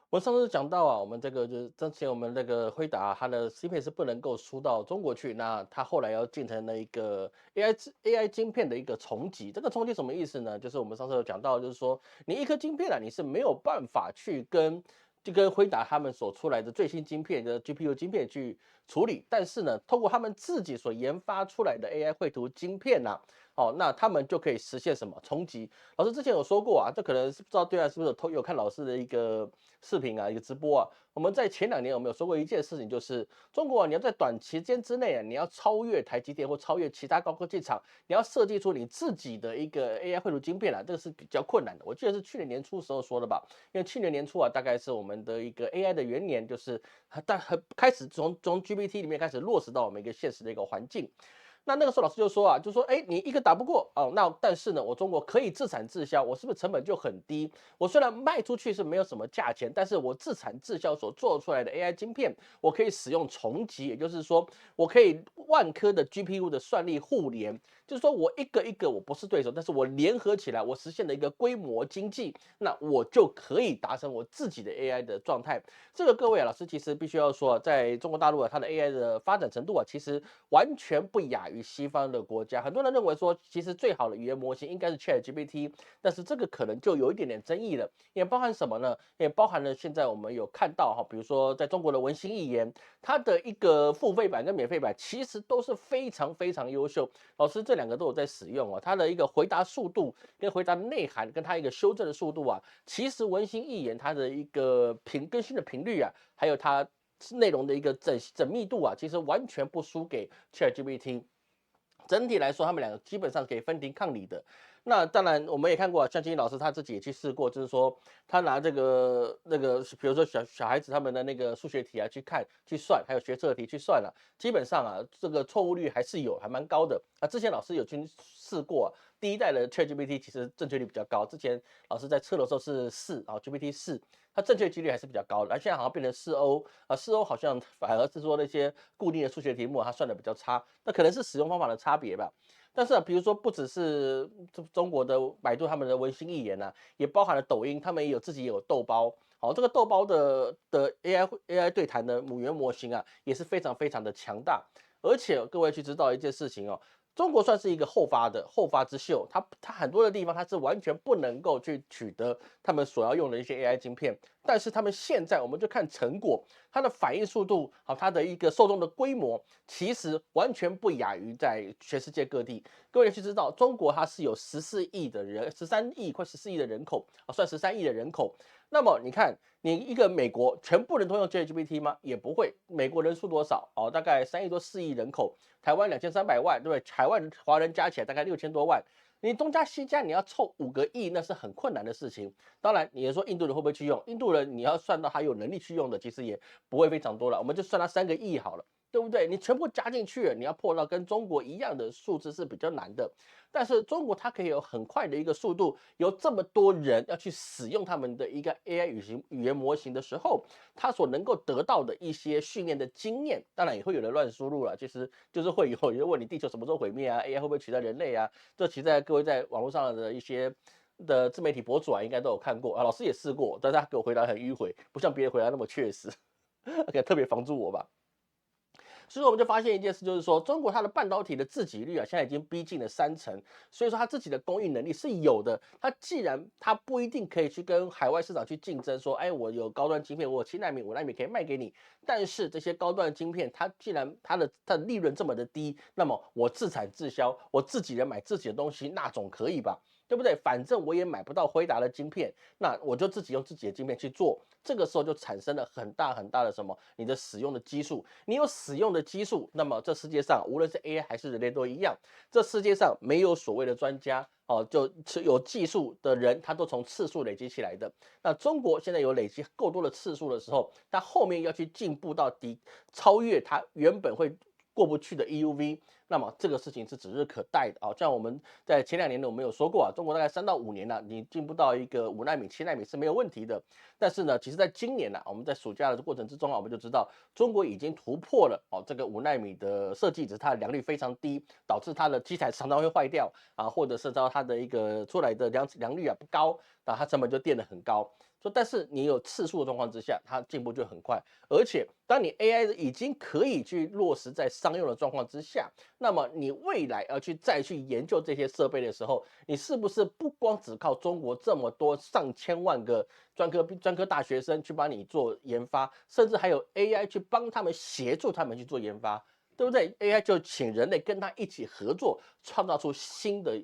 我上次讲到啊，我们这个就是之前我们那个辉达它的芯片是不能够输到中国去，那它后来要进行了一个 AI 晶片的一个重击。这个重击什么意思呢？就是我们上次有讲到，就是说你一颗晶片啊，你是没有办法就跟辉达他们所出来的最新晶片的 GPU 晶片去处理，但是呢，通过他们自己所研发出来的 AI 绘图晶片呐、那他们就可以实现什么冲击？老师之前有说过啊，这可能是不知道对岸是不是有看老师的一个视频啊，一个直播啊。我们在前2年有没有说过一件事情，就是中国啊，你要在短期间之内啊，你要超越台积电或超越其他高科技厂，你要设计出你自己的一个 AI 绘图晶片啊，这个是比较困难的。我记得是去年年初时候说的吧，因为去年年初啊，大概是我们的一个 AI 的元年，就是很开始从 GPT 里面开始落实到我们一个现实的一个环境。那个时候老师就说啊，就说，哎，你一个打不过哦，那但是呢，我中国可以自产自销，我是不是成本就很低？我虽然卖出去是没有什么价钱，但是我自产自销所做出来的 AI 晶片，我可以使用重集，也就是说，我可以万颗的 GPU 的算力互联，就是说我一个一个我不是对手，但是我联合起来，我实现了一个规模经济，那我就可以达成我自己的 AI 的状态。这个各位啊，老师其实必须要说啊，在中国大陆啊，它的 AI 的发展程度啊，其实完全不亚于西方的国家。很多人认为说，其实最好的语言模型应该是 ChatGPT，但是这个可能就有一点点争议了，也包含什么呢？也包含了现在我们有看到哈，比如说在中国的文心一言，它的一个付费版跟免费版其实都是非常非常优秀。老师这两个都有在使用哦，它的一个回答速度跟回答内涵跟它一个修正的速度啊，其实文心一言它的一个更新的频率啊，还有它内容的一个缜密度啊，其实完全不输给 ChatGPT。整体来说，他们两个基本上可以分庭抗礼的。那当然，我们也看过啊，像金老师他自己也去试过，就是说他拿这个比如说小孩子他们的那个数学题啊去看去算，还有学测题去算了、基本上啊，这个错误率还是有，还蛮高的。啊，之前老师有去试过、第一代的 ChatGPT 其实正确率比较高，之前老师在测的时候是GPT4，它正确几率还是比较高的。而现在好像变成4O啊，4O 好像反而是说那些固定的数学题目它算的比较差，那可能是使用方法的差别吧。但是啊，比如说不只是中国的百度他们的文心一言啊，也包含了抖音，他们也有自己也有豆包。好，这个豆包的 AI 对谈的母源模型啊，也是非常非常的强大。而且各位去知道一件事情哦，中国算是一个后发之秀，它很多的地方它是完全不能够去取得他们所要用的一些 AI 晶片，但是他们现在我们就看成果，它的反应速度，好，它的一个受众的规模，其实完全不亚于在全世界各地。各位去知道，中国它是有14亿的人，13亿快14亿的人口啊，算13亿的人口。那么你看，你一个美国全部人都用 ChatGPT 吗？也不会。美国人数多少？哦，大概3亿多4亿人口，台湾2300万，对不对？台湾华人加起来大概6000多万。你东加西加，你要凑5个亿，那是很困难的事情。当然，你说印度人会不会去用？印度人你要算到他有能力去用的，其实也不会非常多了。我们就算他3个亿好了，对不对？你全部加进去了，你要破到跟中国一样的数字是比较难的。但是中国它可以有很快的一个速度，有这么多人要去使用他们的一个 AI 语言模型的时候，它所能够得到的一些训练的经验，当然也会有人乱输入了，其实就是会有人问你地球什么时候毁灭啊，AI 会不会取代人类啊？这其实在各位在网络上的一些的自媒体博主啊，应该都有看过啊。老师也试过，但是他给我回答很迂回，不像别人回答那么确实，可能特别防住我吧。所以我们就发现一件事，就是说中国它的半导体的自给率啊，现在已经逼近了30%，所以说它自己的供应能力是有的。它既然它不一定可以去跟海外市场去竞争，说，哎，我有高端晶片，我有7纳米、5纳米可以卖给你，但是这些高端晶片，它既然它的利润这么的低，那么我自产自销，我自己人买自己的东西，那总可以吧？对不对？反正我也买不到辉达的晶片，那我就自己用自己的晶片去做。这个时候就产生了很大很大的什么？你的使用的基数，你有使用的基数，那么这世界上无论是 AI 还是人类都一样，这世界上没有所谓的专家哦，就有技术的人，他都从次数累积起来的。那中国现在有累积够多的次数的时候，它后面要去进步到超越它原本会过不去的 EUV，那么这个事情是指日可待的啊。像我们在前2年呢，我们有说过啊，中国大概3到5年呢，你进步到一个5纳米、7纳米是没有问题的。但是呢，其实在今年呢，我们在暑假的过程之中啊，我们就知道中国已经突破了这个5纳米的设计，只是它的良率非常低，导致它的机台常常会坏掉啊，或者是到它的一个出来的良率啊不高，那它成本就垫得很高。说但是你有次数的状况之下，它进步就很快。而且当你 AI 已经可以去落实在商用的状况之下，那么你未来要去再去研究这些设备的时候，你是不是不光只靠中国这么多上千万个专科大学生去帮你做研发，甚至还有 AI 去帮他们协助他们去做研发？对不对？AI 就请人类跟他一起合作，创造出新的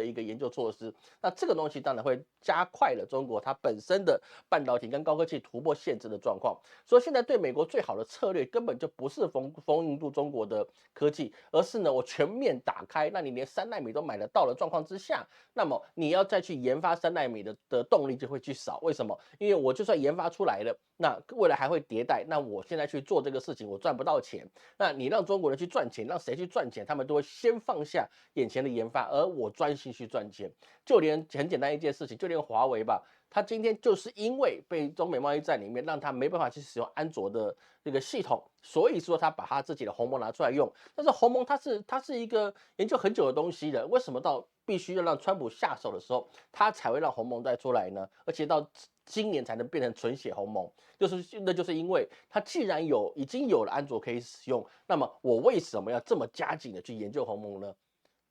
一个研究措施。那这个东西当然会加快了中国它本身的半导体跟高科技突破限制的状况。所以现在对美国最好的策略根本就不是封印住中国的科技，而是呢我全面打开，让你连3奈米都买得到的状况之下，那么你要再去研发3奈米的动力就会去少。为什么？因为我就算研发出来了，那未来还会迭代，那我现在去做这个事情，我赚不到钱。那你让中国人去赚钱，让谁去赚钱，他们都会先放下眼前的研发，而我专心去赚钱。就连很简单一件事情，就连华为吧，它今天就是因为被中美贸易战里面让它没办法去使用安卓的这个系统，所以说它把它自己的鸿蒙拿出来用。但是鸿蒙它是一个研究很久的东西的，为什么到必须要让川普下手的时候，他才会让鸿蒙再出来呢？而且到今年才能变成纯血鸿蒙，就是因为它既然已经有了安卓可以使用，那么我为什么要这么加紧的去研究鸿蒙呢？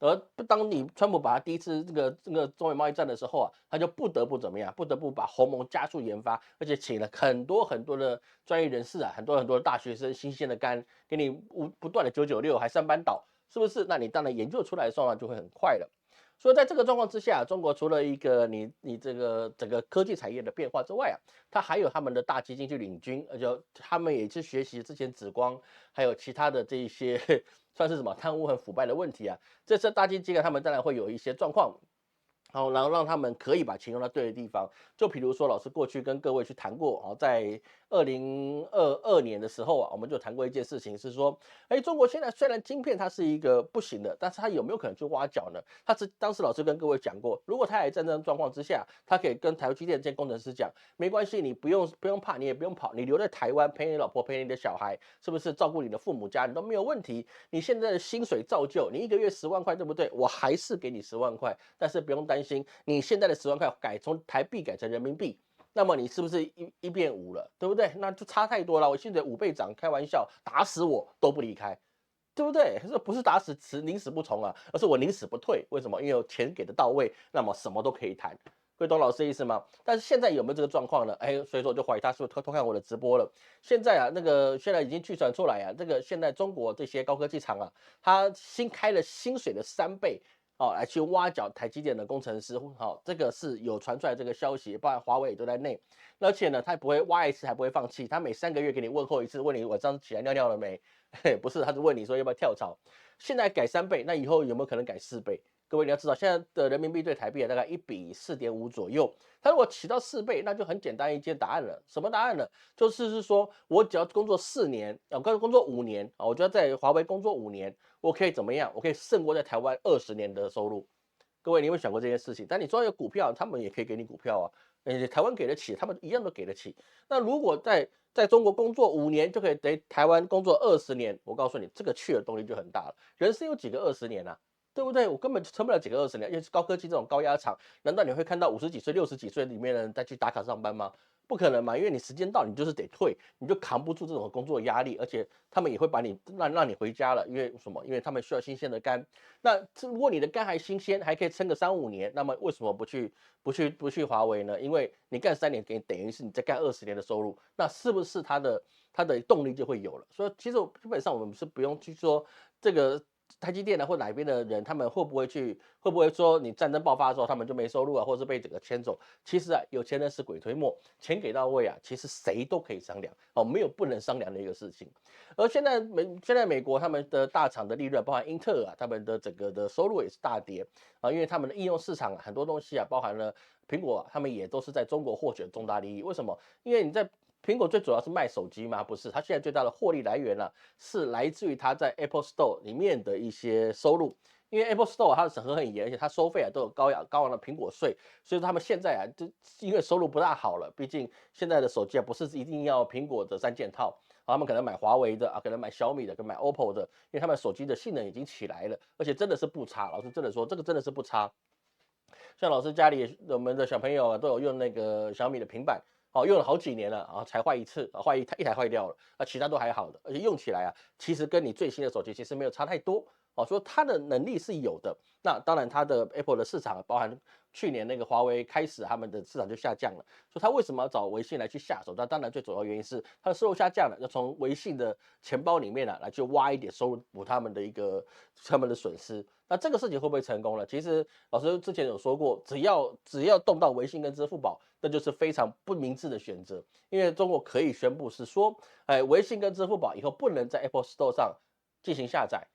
而当你川普把他第一次这个中美贸易战的时候啊，他就不得不怎么样？不得不把鸿蒙加速研发，而且请了很多很多的专业人士啊，很多很多的大学生，新鲜的肝，给你不断的996，还3班倒，是不是？那你当然研究出来的状况就会很快了。所以在这个状况之下，中国除了一个你这个整个科技产业的变化之外啊，它还有他们的大基金去领军，而且他们也是学习之前紫光还有其他的这一些算是什么贪污和腐败的问题啊。这次大基金他们当然会有一些状况，好，然后让他们可以把钱用到对的地方。就比如说，老师过去跟各位去谈过，哦，在2022年的时候啊，我们就谈过一件事情，是说，中国现在虽然晶片它是一个不行的，但是它有没有可能去挖角呢？当时老师跟各位讲过，如果台海战争状况之下，他可以跟台积电这些工程师讲，没关系，你不用怕，你也不用跑，你留在台湾陪你老婆陪你的小孩，是不是照顾你的父母家，你都没有问题。你现在的薪水照旧，你一个月10万块，对不对？我还是给你10万块，但是不用担心，你现在的10万块从台币改成人民币，那么你是不是一变5了，对不对？那就差太多了。我现在5倍涨，开玩笑，打死我都不离开，对不对？这不是打死宁死不从啊，而是我宁死不退。为什么？因为钱给的到位，那么什么都可以谈。会懂老师的意思吗？但是现在有没有这个状况呢？所以说我就怀疑他是不是偷看我的直播了。现在啊，现在已经据传出来啊，现在中国这些高科技厂啊，它新开了薪水的3倍。来去挖角台积电的工程师，这个是有传出来这个消息，包括华为也都在内。而且呢，他不会挖一次还不会放弃，他每3个月给你问候一次，问你晚上起来尿尿了没？不是，他是问你说要不要跳槽。现在改3倍，那以后有没有可能改4倍？各位你要知道，现在的人民币对台币大概1:4.5左右。它如果起到4倍，那就很简单一件答案了。什么答案呢？就是说我只要工作4年，工作5年啊，我就要在华为工作5年，我可以怎么样？我可以胜过在台湾20年的收入。各位，你有没有想过这件事情？但你说有股票，他们也可以给你股票啊，台湾给得起，他们一样都给得起。那如果在中国工作5年，就可以在台湾工作20年，我告诉你，这个去的动力就很大了。人生有几个20年啊？对不对？我根本就撑不了几个20年，因为是高科技这种高压厂，难道你会看到50几岁、60几岁里面的人再去打卡上班吗？不可能嘛，因为你时间到，你就是得退，你就扛不住这种工作压力，而且他们也会把你让你回家了，因为什么？因为他们需要新鲜的肝。那如果你的肝还新鲜，还可以撑个3、5年，那么为什么不去华为呢？因为你干3年，等于是你再干20年的收入，那是不是它的动力就会有了？所以其实基本上我们是不用去说这个台积电啊或哪边的人，他们会不会说你战争爆发的时候他们就没收入啊，或者是被整个牵走？其实啊，有钱人是鬼推磨，钱给到位啊，其实谁都可以商量哦，没有不能商量的一个事情。而现在美国他们的大厂的利润，包含英特尔啊，他们的整个的收入也是大跌啊，因为他们的应用市场啊，很多东西啊，包含了苹果啊，他们也都是在中国获取重大利益。为什么？因为你在苹果最主要是卖手机吗？不是，它现在最大的获利来源呢、是来自于它在 Apple Store 里面的一些收入。因为 Apple Store 它的审核很严，而且它收费啊都有高昂的苹果税，所以他们现在啊，就因为收入不大好了，毕竟现在的手机啊不是一定要苹果的3件套，他们可能买华为的啊，可能买小米的，可能买 OPPO 的，因为他们手机的性能已经起来了，而且真的是不差。老师真的说，这个真的是不差。像老师家里我们的小朋友啊，都有用那个小米的平板用了好几年了啊，才坏一次啊，一台坏掉了，其他都还好的，而且用起来啊，其实跟你最新的手机其实没有差太多所以它的能力是有的。那当然，它的 Apple 的市场，包含去年那个华为开始，他们的市场就下降了。所以它为什么要找微信来去下手？那当然最主要原因是它的收入下降了，要从微信的钱包里面来去挖一点收入，补他们的损失。那这个事情会不会成功了？其实老师之前有说过，只要动到微信跟支付宝，那就是非常不明智的选择。因为中国可以宣布是说，微信跟支付宝以后不能在 Apple Store 上进行下载。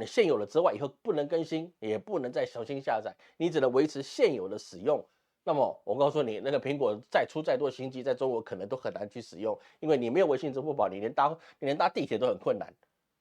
你现有的之外，以后不能更新，也不能再重新下载，你只能维持现有的使用。那么我告诉你，那个苹果再出再多新机，在中国可能都很难去使用，因为你没有微信、支付宝，你连搭地铁都很困难。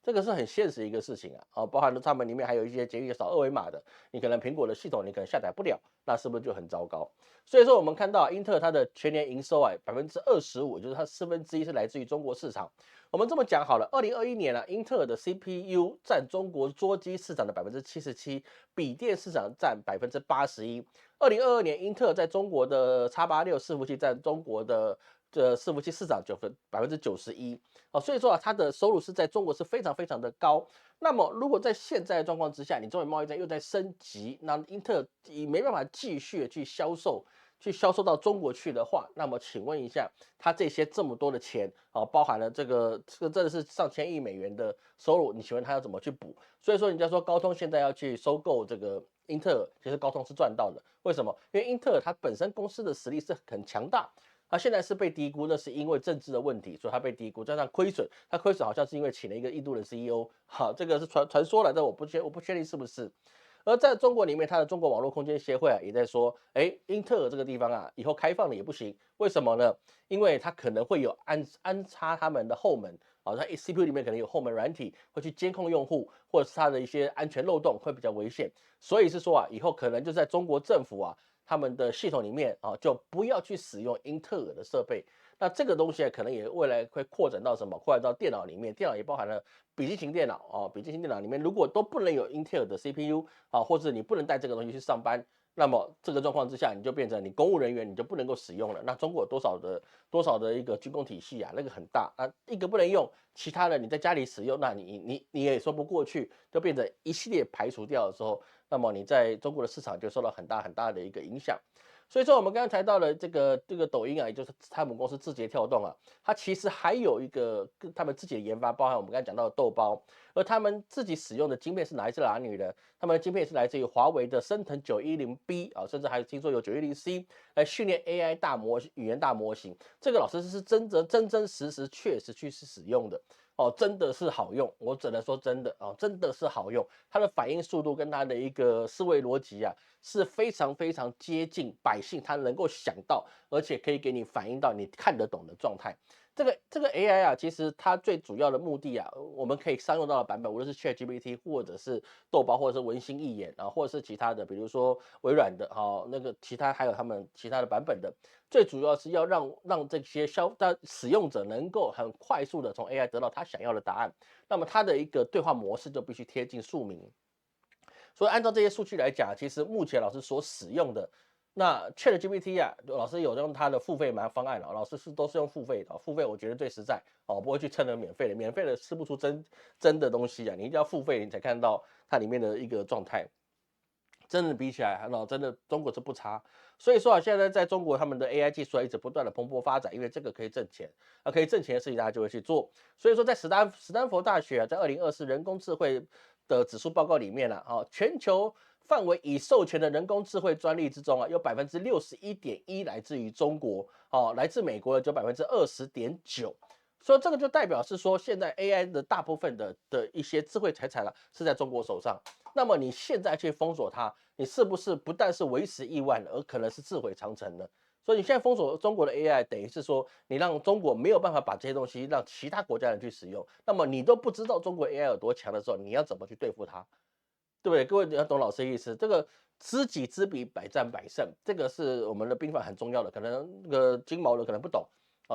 这个是很现实一个事情包含了他们里面还有一些捷运扫二维码的，你可能苹果的系统你可能下载不了，那是不是就很糟糕？所以说我们看到英特尔它的全年营收25%，就是它1/4是来自于中国市场。我们这么讲好了，2021年英特尔的 CPU 占中国桌机市场的77%，笔电市场占81%。2022年，英特尔在中国的 X86伺服器占中国的伺服器市场91%。所以说它的收入是在中国是非常非常的高。那么如果在现在的状况之下，你中美贸易战又在升级，那英特尔也没办法继续去销售到中国去的话，那么请问一下，它这些这么多的钱包含了这个真的是上千亿美元的收入，你请问它要怎么去补？所以说人家说高通现在要去收购这个英特尔，其实高通是赚到的。为什么？因为英特尔它本身公司的实力是很强大。它现在是被低估，那是因为政治的问题，所以它被低估，加上亏损，它亏损好像是因为请了一个印度的 CEO，这个是传说来的，我不确定是不是。而在中国里面，它的中国网络空间协会也在说，英特尔这个地方以后开放了也不行，为什么呢？因为它可能会有安插他们的后门它 CPU 里面可能有后门软体会去监控用户，或者是它的一些安全漏洞会比较危险，所以是说以后可能就在中国政府他们的系统里面就不要去使用英特尔的设备。那这个东西可能也未来会扩展到什么？扩展到电脑里面，电脑也包含了笔记型电脑笔记型电脑里面如果都不能有英特尔的 CPU 或者你不能带这个东西去上班，那么这个状况之下，你就变成你公务人员你就不能够使用了。那中国有多少的一个军工体系那个很大一个不能用，其他的你在家里使用，那你也说不过去，就变成一系列排除掉的时候，那么你在中国的市场就受到很大的一个影响。所以说我们刚刚谈到了这个抖音也就是他们公司字节跳动它其实还有一个他们自己的研发，包含我们刚才讲到的豆包，而他们自己使用的晶片是来自哪里的？他们的晶片是来自于华为的升腾 910B 甚至还听说有 910C 来训练 AI 语言大模型。这个老师是真实确实去使用的。真的是好用，我只能说真的真的是好用。它的反应速度跟它的一个思维逻辑是非常非常接近百姓他能够想到，而且可以给你反映到你看得懂的状态。这个 AI 其实它最主要的目的我们可以商用到的版本，无论是 ChatGPT 或者是豆包，或者是文心一言或者是其他的，比如说微软的那个其他还有他们其他的版本的，最主要是要让这些使用者能够很快速的从 AI 得到他想要的答案，那么他的一个对话模式就必须贴近庶民。所以按照这些数据来讲，其实目前老师所使用的那 ChatGPT 老师有用它的付费方案老师都是用付费的，付费我觉得最实在不会去蹭那免费的，免费的吃不出真的东西你一定要付费你才看到它里面的一个状态。真的比起来，真的中国是不差。所以说现在在中国他们的 AI 技术一直不断的蓬勃发展，因为这个可以挣钱可以挣钱的事情大家就会去做。所以说在史丹佛大学在2024人工智慧的指数报告里面全球范围已授权的人工智慧专利之中有61.1%来自于中国来自美国的就20.9%。所以这个就代表是说，现在 AI 的大部分的一些智慧财产是在中国手上。那么你现在去封锁它，你是不是不但是为时已晚，而可能是自毁长城呢？所以你现在封锁中国的 AI，等于是说你让中国没有办法把这些东西让其他国家人去使用。那么你都不知道中国 AI 有多强的时候，你要怎么去对付它？对不对？各位你要懂老师的意思，这个知己知彼，百战百胜，这个是我们的兵法很重要的。可能那个金毛的可能不懂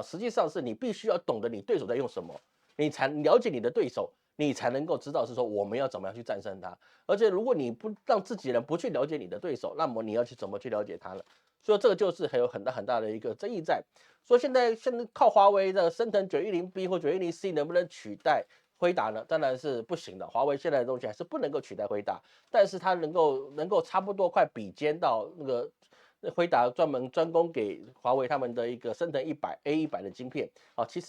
实际上是你必须要懂得你对手在用什么，你才了解你的对手，你才能够知道是说我们要怎么样去战胜他。而且如果你不让自己人不去了解你的对手，那么你要去怎么去了解他呢？所以这个就是还有很大很大的一个争议在。说现在靠华为的升腾 910B 或 910C 能不能取代辉达呢？当然是不行的。华为现在的东西还是不能够取代辉达，但是它能够差不多快比肩到那个辉达专攻给华为他们的一个升腾A100的晶片啊，其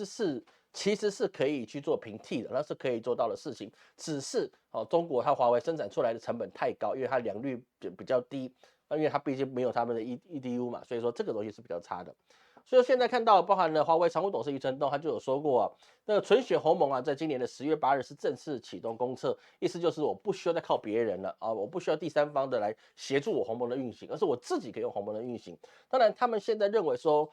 实是可以去做平替的，那是可以做到的事情。只是中国它华为生产出来的成本太高，因为它良率比较低，因为它毕竟没有他们的 EDU 嘛，所以说这个东西是比较差的。所以现在看到，包含了华为常务董事余承东，他就有说过啊，那个纯血鸿蒙啊，在今年的10月8日是正式启动公测，意思就是我不需要再靠别人了啊，我不需要第三方的来协助我鸿蒙的运行，而是我自己可以用鸿蒙的运行。当然，他们现在认为说，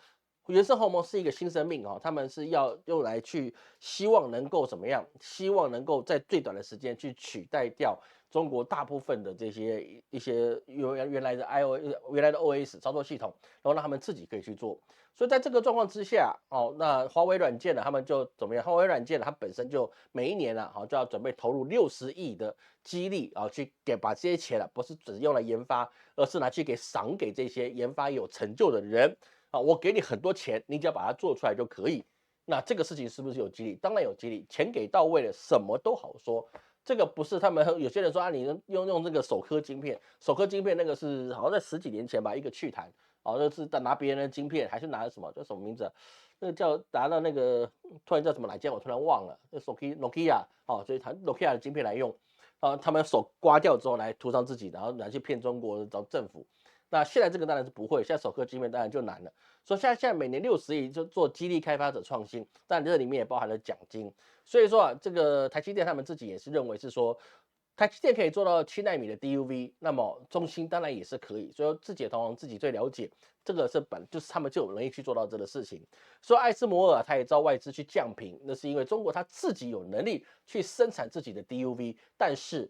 原生鸿蒙是一个新生命啊，他们是要用来去希望能够怎么样？希望能够在最短的时间去取代掉中国大部分的这些一些原来的 OS 操作系统，然后让他们自己可以去做。所以在这个状况之下，那华为软件呢，他们就怎么样？华为软件呢，它本身就每一年啊，就要准备投入60亿的激励啊，去把这些钱啊，不是只用来研发，而是拿去赏给这些研发有成就的人啊。我给你很多钱，你只要把它做出来就可以。那这个事情是不是有激励？当然有激励，钱给到位了，什么都好说。这个不是他们有些人说啊，你用这个首颗晶片，首颗晶片那个是好像在10几年前吧，一个趣谈。就是拿别人的晶片，还是拿什么叫什么名字？那个叫拿到那个突然叫什么来件，我突然忘了。那 Nokia 所以他 Nokia 的晶片来用，他们手刮掉之后来涂上自己，然后拿去骗中国找政府。那现在这个当然是不会，现在首颗晶片当然就难了。所以现在每年60亿就做激励开发者创新，但这里面也包含了奖金。所以说啊，这个台积电他们自己也是认为是说，台积电可以做到7奈米的 DUV，那么中芯当然也是可以。所以字节同行自己最了解，这个是就是他们就有能力去做到这个事情。所以艾斯摩尔他也招外资去降频，那是因为中国它自己有能力去生产自己的 DUV，但是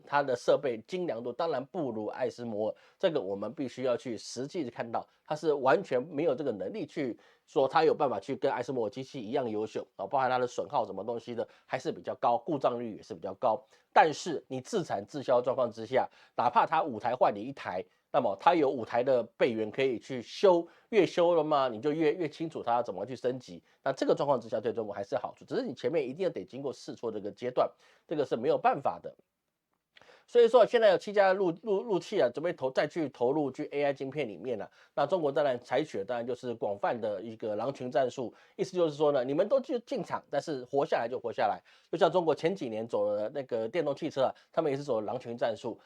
它的设备精良度当然不如艾斯摩尔，这个我们必须要去实际看到，它是完全没有这个能力去说它有办法去跟艾斯摩尔机器一样优秀包含它的损耗什么东西的还是比较高，故障率也是比较高。但是你自产自销状况之下，哪怕它5台换你1台，那么它有5台的备源可以去修，越修了嘛，你就越清楚它怎么去升级。那这个状况之下，对中国还是好处，只是你前面一定要得经过试错这个阶段，这个是没有办法的。所以说现在有7家入器啊，准备再去投入去 AI 晶片里面了。那中国当然采取的当然就是广泛的一个狼群战术，意思就是说呢，你们都去进场，但是活下来就活下来。就像中国前几年走了那个电动汽车他们也是走了狼群战术。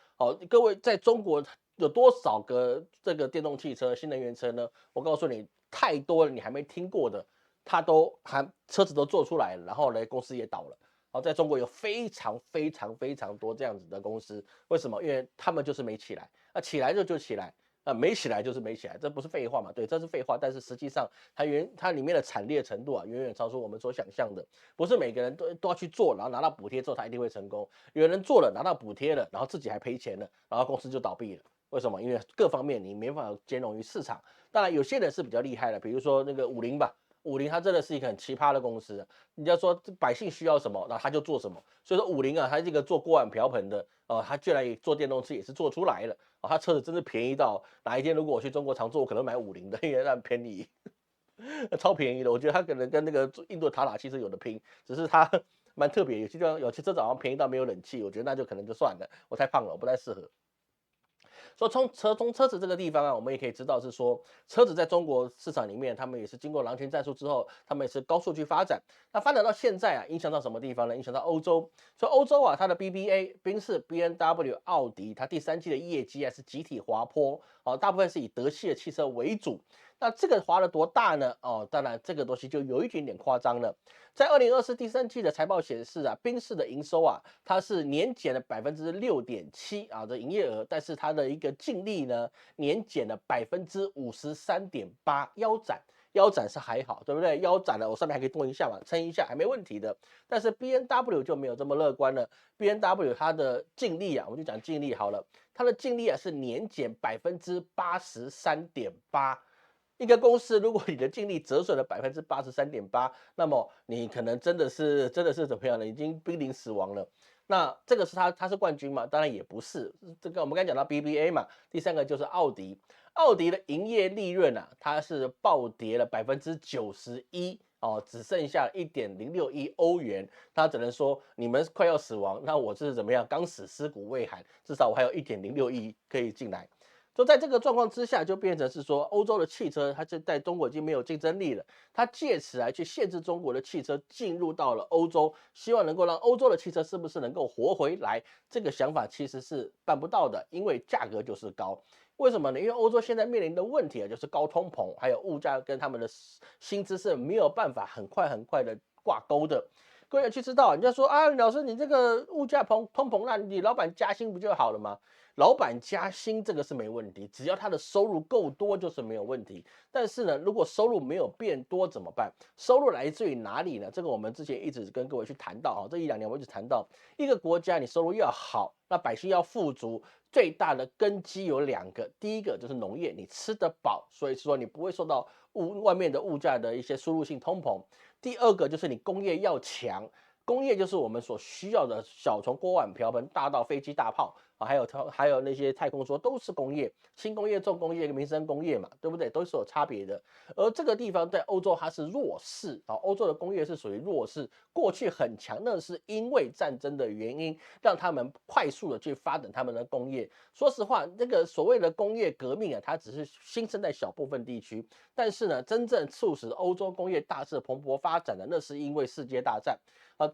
各位在中国有多少个这个电动汽车、新能源车呢？我告诉你，太多了，你还没听过的，车子都做出来了，然后呢，公司也倒了。在中国有非常非常非常多这样子的公司，为什么？因为他们就是没起来，起来就起来，没起来就是没起来，这不是废话嘛？对，这是废话，但是实际上它里面的惨烈程度啊，远远超出我们所想象的。不是每个人都要去做，然后拿到补贴之后他一定会成功。有人做了拿到补贴了，然后自己还赔钱了，然后公司就倒闭了。为什么？因为各方面你没办法兼容于市场。当然，有些人是比较厉害的，比如说那个50吧。50它真的是一个很奇葩的公司，你要说百姓需要什么，那他就做什么。所以说50啊，他这个做锅碗瓢盆的，他居然也做电动车也是做出来了，他车子真是便宜到哪一天如果我去中国常做，我可能买50的，因为那便宜，超便宜的。我觉得他可能跟那个印度塔塔汽车有的拼，只是他蛮特别，有些地方有些车子好像便宜到没有冷气，我觉得那就可能就算了，我太胖了，我不太适合。所以从车子这个地方啊，我们也可以知道是说，车子在中国市场里面，他们也是经过狼群战术之后，他们也是高速去发展。那发展到现在啊，影响到什么地方呢？影响到欧洲。所以欧洲啊，它的 BBA 宾士、BMW、奥迪，它第3季的业绩啊是集体滑坡，大部分是以德系的汽车为主。那这个滑了多大呢？当然这个东西就有一点点夸张了。在2024第3季的财报显示啊，宾士的营收啊，它是年减了6.7%的营业额，但是它的一个净利呢，年减了53.8%，腰斩是还好，对不对？腰斩了，我上面还可以动一下嘛，撑一下还没问题的。但是 BNW 就没有这么乐观了。BNW 它的净利啊，我们就讲净利好了，它的净利啊是年减83.8%。一个公司，如果你的净利折损了83.8%，那么你可能真的是怎么样呢？已经濒临死亡了。那这个是它是冠军吗？当然也不是。这个我们刚才讲到 BBA 嘛，第三个就是奥迪，奥迪的营业利润啊，它是暴跌了91%哦，只剩下1.061欧元，他只能说你们快要死亡，那我是怎么样？刚死尸骨未寒，至少我还有1.06亿可以进来。就在这个状况之下，就变成是说，欧洲的汽车它是在中国已经没有竞争力了，它借此来去限制中国的汽车进入到了欧洲，希望能够让欧洲的汽车是不是能够活回来？这个想法其实是办不到的，因为价格就是高。为什么呢？因为欧洲现在面临的问题啊，就是高通膨，还有物价跟他们的薪资是没有办法很快的挂钩的。各位要去知道，人家说啊，老师你这个物价通膨，那你老板加薪不就好了吗？老板加薪这个是没问题，只要他的收入够多就是没有问题。但是呢，如果收入没有变多怎么办？收入来自于哪里呢？这个我们之前一直跟各位去谈到啊，这1、2年我一直谈到，一个国家你收入要好，那百姓要富足，最大的根基有2个，第一个就是农业，你吃得饱，所以说你不会受到外面的物价的一些输入性通膨。第二个就是你工业要强，工业就是我们所需要的小从锅碗瓢盆大到飞机大炮啊，还有那些太空梭都是工业，轻工业、重工业、民生工业嘛，对不对？都是有差别的。而这个地方在欧洲它是弱势啊，欧洲的工业是属于弱势，过去很强，那是因为战争的原因，让他们快速的去发展他们的工业。说实话，那个所谓的工业革命啊，它只是兴盛在小部分地区，但是呢，真正促使欧洲工业大势蓬勃发展的，那是因为世界大战。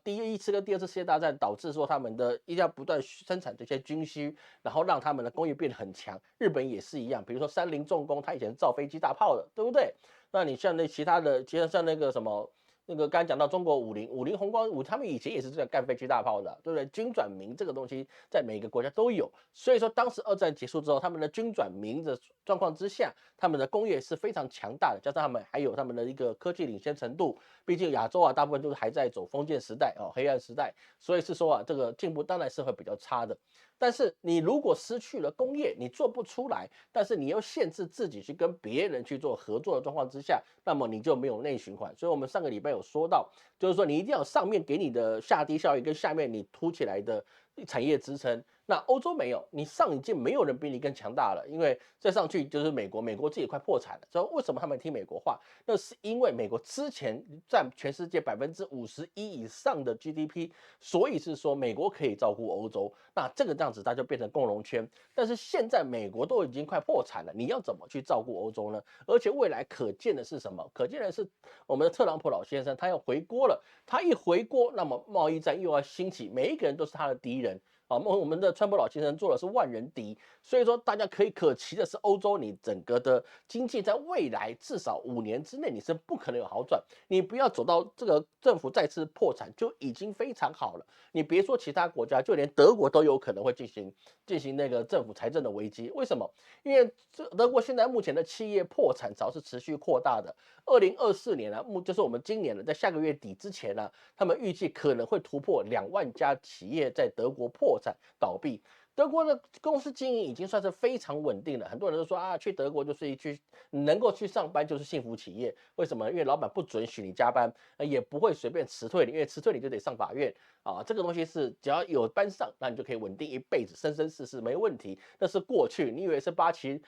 第一次跟第二次世界大战导致说他们的一定要不断生产这些军需，然后让他们的工业变得很强。日本也是一样，比如说三菱重工，它以前是造飞机大炮的，对不对？那你像其他的，像那个什么。那个刚才讲到中国五菱宏光他们以前也是这样干飞机大炮的，对不对？军转民这个东西在每个国家都有，所以说当时二战结束之后，他们的军转民的状况之下，他们的工业是非常强大的，加上他们还有他们的一个科技领先程度，毕竟亚洲啊大部分都是还在走封建时代哦，黑暗时代，所以是说啊这个进步当然是会比较差的。但是你如果失去了工业，你做不出来，但是你又限制自己去跟别人去做合作的状况之下，那么你就没有内循环。所以我们上个礼拜有说到，就是说你一定要上面给你的下低效应跟下面你凸起来的产业支撑。那欧洲没有，你上一届没有人比你更强大了，因为再上去就是美国，美国自己快破产了。所以为什么他们听美国话？那是因为美国之前占全世界51%以上的 GDP，所以是说美国可以照顾欧洲。那这个样子它就变成共荣圈。但是现在美国都已经快破产了，你要怎么去照顾欧洲呢？而且未来可见的是什么？可见的是我们的特朗普老先生他要回锅了。他一回锅，那么贸易战又要兴起，每一个人都是他的敌人。我们的川普老先生做的是万人敌，所以说大家可期的是，欧洲你整个的经济在未来至少5年之内你是不可能有好转。你不要走到这个政府再次破产就已经非常好了。你别说其他国家，就连德国都有可能会进行那个政府财政的危机。为什么？因为德国现在目前的企业破产潮是持续扩大的。2024年啊，就是我们今年的，在下个月底之前呢、他们预计可能会突破2万家企业在德国破产倒闭。德国的公司经营已经算是非常稳定了，很多人都说啊，去德国就是能够去上班就是幸福企业。为什么？因为老板不准许你加班，也不会随便辞退你，因为辞退你就得上法院啊。这个东西是只要有班上，那你就可以稳定一辈子，生生世世没问题。那是过去，你以为是八旗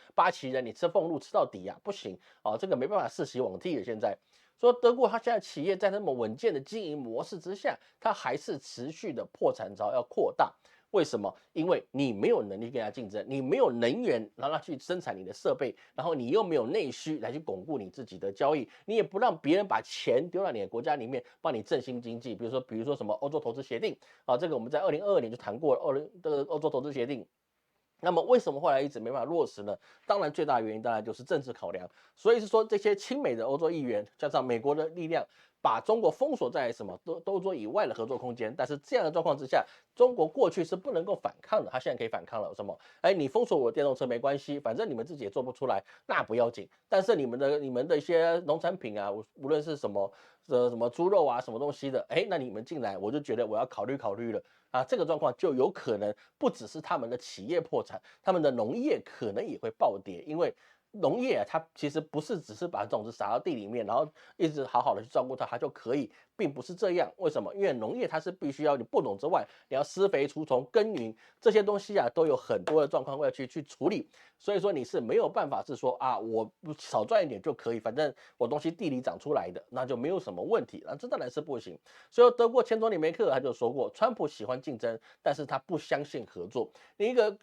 人，你吃俸禄吃到底啊？不行啊，这个没办法世袭罔替了。现在。说德国它现在企业在那么稳健的经营模式之下，它还是持续的破产潮要扩大。为什么？因为你没有能力跟它竞争，你没有能源让它去生产你的设备，然后你又没有内需来去巩固你自己的交易，你也不让别人把钱丢到你的国家里面帮你振兴经济。比如说什么欧洲投资协定啊，这个我们在2022年就谈过了，欧洲投资协定。那么为什么后来一直没办法落实呢？当然，最大的原因当然就是政治考量。所以是说，这些亲美的欧洲议员加上美国的力量，把中国封锁在什么欧洲以外的合作空间。但是这样的状况之下，中国过去是不能够反抗的，他现在可以反抗了。什么？哎，你封锁我的电动车没关系，反正你们自己也做不出来，那不要紧。但是你们的一些农产品啊，无论是什么什么猪肉啊，什么东西的，哎，那你们进来，我就觉得我要考虑考虑了。啊，这个状况就有可能不只是他们的企业破产，他们的农业可能也会暴跌，因为农业啊，它其实不是只是把种子撒到地里面，然后一直好好的去照顾它，它就可以，并不是这样。为什么？因为农业它是必须要你播种之外，你要施肥、除虫、耕耘这些东西啊，都有很多的状况要去处理。所以说你是没有办法是说啊，我少赚一点就可以，反正我东西地里长出来的，那就没有什么问题。那这当然是不行。所以德国前总理梅克尔他就说过，川普喜欢竞争，但是他不相信合作。你一个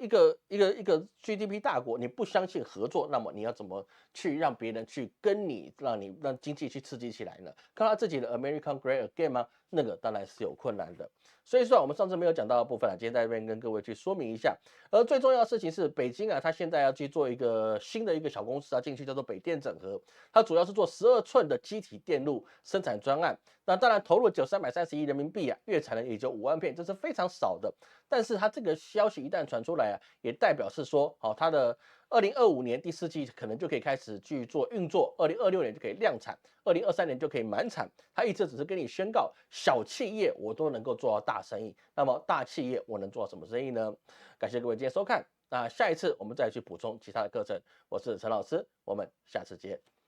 GDP 大国，你不相信合作，那么你要怎么去让别人去跟你，让经济去刺激起来呢？靠他自己的 American Great Again 吗？那个当然是有困难的。所以说，我们上次没有讲到的部分啊，今天在这边跟各位去说明一下。而最重要的事情是，北京啊，它现在要去做一个新的一个小公司啊，进去叫做北电整合，它主要是做12寸的基体电路生产专案。那当然投入只有330亿人民币啊，月产能也就5万片，这是非常少的。但是它这个消息一旦传出来啊，也代表是说，好，它的2025年第四季可能就可以开始去做运作，2026年就可以量产，2023年就可以满产。它一直只是跟你宣告，小企业我都能够做到大生意，那么大企业我能做到什么生意呢？感谢各位今天收看，那下一次我们再去补充其他的课程。我是陈老师，我们下次见。